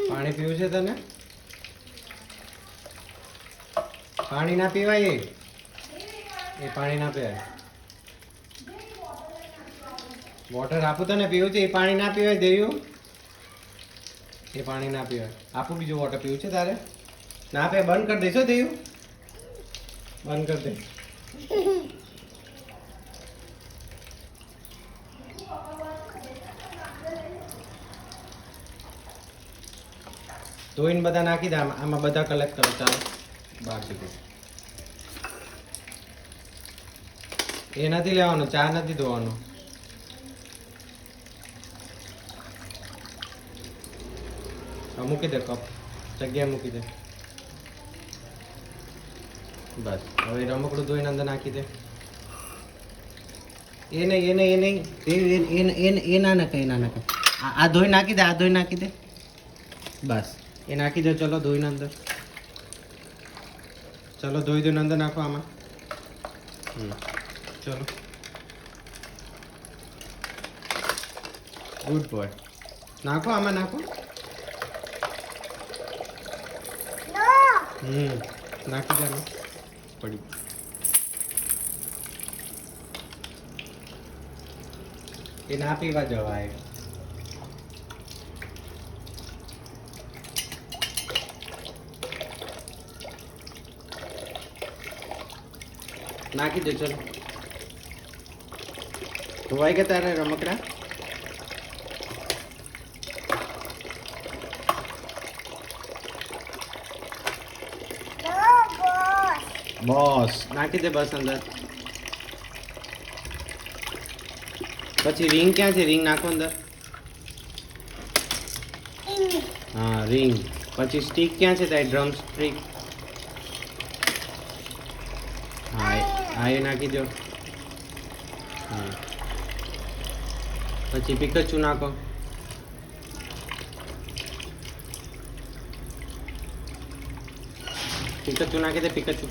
પાણી પીવું છે તને? પાણી ના પીવાય એ પાણી ના પીવાય. વોટર આપું તને પીવું છે? એ પાણી ના પીવાય દેવું. એ પાણી ના પીવાય. આપું બીજું વોટર પીવું છે તારે? ના પે બંધ કરી દેશો દેવું. બંધ કરી દે. ધોઈને બધા નાખી દે આમાં બધા કલેક્ટ કરો. ચાલો બાકી દે. એ નથી લેવાનું, ચા નથી ધોવાનું. મૂકી દે કપ, જગ્યાએ મૂકી દે. બસ હવે રમકડું ધોઈને અંદર નાખી દે. એ નહીં એ નહીં એ ના નાખે, એ ના નાખે. આ ધોઈ નાખી દે, આ ધોઈ નાખી દે. બસ એ નાખી દો. ચલો ધોઈને અંદર. ચલો ધોઈ ધોઈને અંદર નાખો આમાં. ચલો ગુડ બોય. નાખો આમાં નાખો. નાખી દે પડી. એ ના પીવા જવાય. નાખી દે. ચલો ધોવાઈ ગયા તારે રમકડા? બોસ નાખી દે બસ અંદર. પછી રિંગ ક્યાં છે? રિંગ નાખો અંદર. હા રિંગ. પછી સ્ટીક ક્યાં છે તારી? Drum stick. હા એ નાખી દો. પછી પિકાચુ નાખો. પિકાચુ નાખી દે. પિકાચુ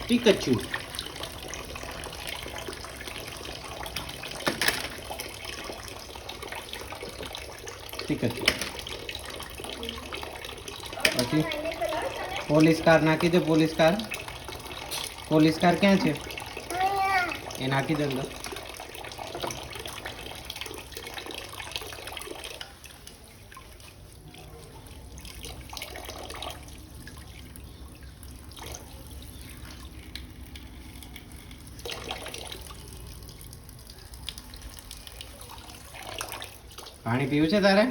પિકાચુ. પિકાચુ. પછી પોલીસ કાર નાખી દે. Police car. પોલીસ કાર ક્યાં છે? એ નાખી દે અંદર. પાણી પીવું છે તારે?